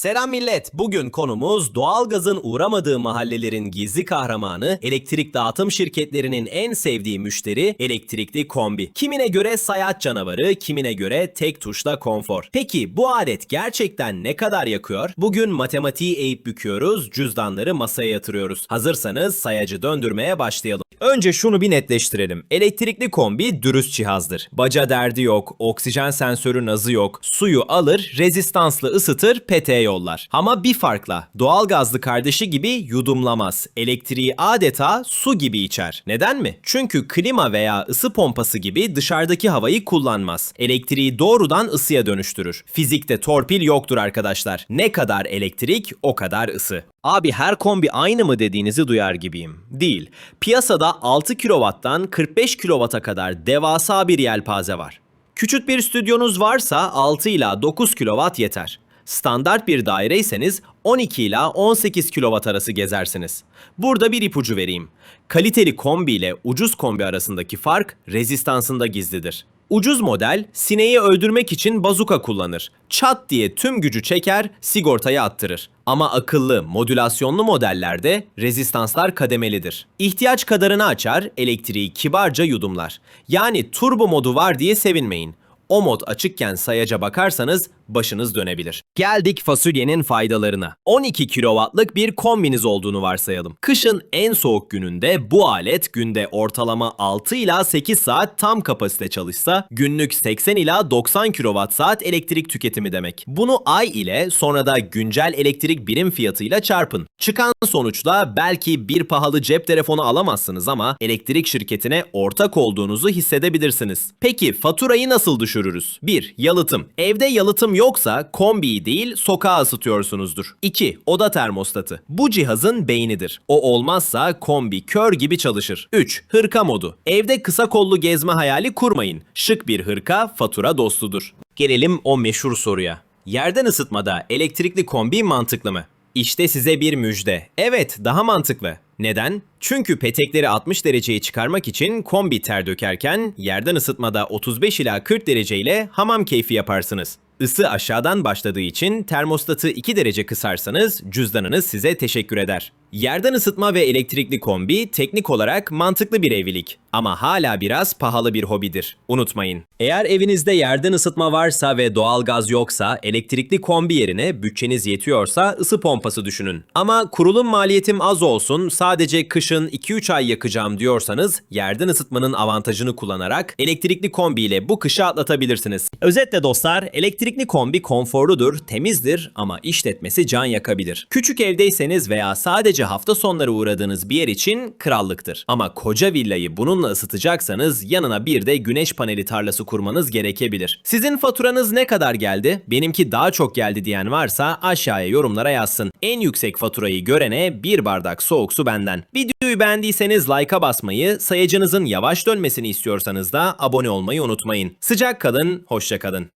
Selam millet. Bugün konumuz doğalgazın uğramadığı mahallelerin gizli kahramanı, elektrik dağıtım şirketlerinin en sevdiği müşteri, elektrikli kombi. Kimine göre sayaç canavarı, kimine göre tek tuşla konfor. Peki bu alet gerçekten ne kadar yakıyor? Bugün matematiği eğip büküyoruz, cüzdanları masaya yatırıyoruz. Hazırsanız sayacı döndürmeye başlayalım. Önce şunu bir netleştirelim. Elektrikli kombi dürüst cihazdır. Baca derdi yok, oksijen sensörü nazı yok. Suyu alır, rezistanslı ısıtır, peteğe yollar. Ama bir farkla, doğalgazlı kardeşi gibi yudumlamaz. Elektriği adeta su gibi içer. Neden mi? Çünkü klima veya ısı pompası gibi dışarıdaki havayı kullanmaz. Elektriği doğrudan ısıya dönüştürür. Fizikte torpil yoktur arkadaşlar. Ne kadar elektrik, o kadar ısı. Abi her kombi aynı mı dediğinizi duyar gibiyim. Değil. Piyasada 6 kW'dan 45 kW'a kadar devasa bir yelpaze var. Küçük bir stüdyonuz varsa 6 ila 9 kW yeter. Standart bir daireyseniz 12 ila 18 kW arası gezersiniz. Burada bir ipucu vereyim. Kaliteli kombi ile ucuz kombi arasındaki fark rezistansında gizlidir. Ucuz model sineği öldürmek için bazuka kullanır. Çat diye tüm gücü çeker, sigortayı attırır. Ama akıllı, modülasyonlu modellerde rezistanslar kademelidir. İhtiyaç kadarını açar, elektriği kibarca yudumlar. Yani turbo modu var diye sevinmeyin. O mod açıkken sayaca bakarsanız başınız dönebilir. Geldik fasulyenin faydalarına. 12 kW'lık bir kombiniz olduğunu varsayalım. Kışın en soğuk gününde bu alet günde ortalama 6 ila 8 saat tam kapasite çalışsa günlük 80 ila 90 kWh elektrik tüketimi demek. Bunu ay ile sonra da güncel elektrik birim fiyatıyla çarpın. Çıkan sonuçla belki bir pahalı cep telefonu alamazsınız ama elektrik şirketine ortak olduğunuzu hissedebilirsiniz. Peki faturayı nasıl düşürürüz? 1. Yalıtım. Evde yalıtım yoksa kombiyi değil sokağa ısıtıyorsunuzdur. 2. Oda termostatı. Bu cihazın beynidir. O olmazsa kombi kör gibi çalışır. 3. Hırka modu. Evde kısa kollu gezme hayali kurmayın. Şık bir hırka fatura dostudur. Gelelim o meşhur soruya. Yerden ısıtmada elektrikli kombi mantıklı mı? İşte size bir müjde. Evet, daha mantıklı. Neden? Çünkü petekleri 60 dereceye çıkarmak için kombi ter dökerken yerden ısıtmada 35 ila 40 derece ile hamam keyfi yaparsınız. Isı aşağıdan başladığı için termostatı 2 derece kısarsanız cüzdanınız size teşekkür eder. Yerden ısıtma ve elektrikli kombi teknik olarak mantıklı bir evlilik ama hala biraz pahalı bir hobidir. Unutmayın. Eğer evinizde yerden ısıtma varsa ve doğalgaz yoksa elektrikli kombi yerine bütçeniz yetiyorsa ısı pompası düşünün. Ama kurulum maliyetim az olsun, sadece kışın 2-3 ay yakacağım diyorsanız yerden ısıtmanın avantajını kullanarak elektrikli kombi ile bu kışı atlatabilirsiniz. Özetle dostlar, elektrikli kombi konforludur, temizdir ama işletmesi can yakabilir. Küçük evdeyseniz veya sadece hafta sonları uğradığınız bir yer için krallıktır. Ama koca villayı bununla ısıtacaksanız yanına bir de güneş paneli tarlası kurmanız gerekebilir. Sizin faturanız ne kadar geldi? Benimki daha çok geldi diyen varsa aşağıya yorumlara yazsın. En yüksek faturayı görene bir bardak soğuk su benden. Videoyu beğendiyseniz like'a basmayı, sayacınızın yavaş dönmesini istiyorsanız da abone olmayı unutmayın. Sıcak kalın, hoşça kalın.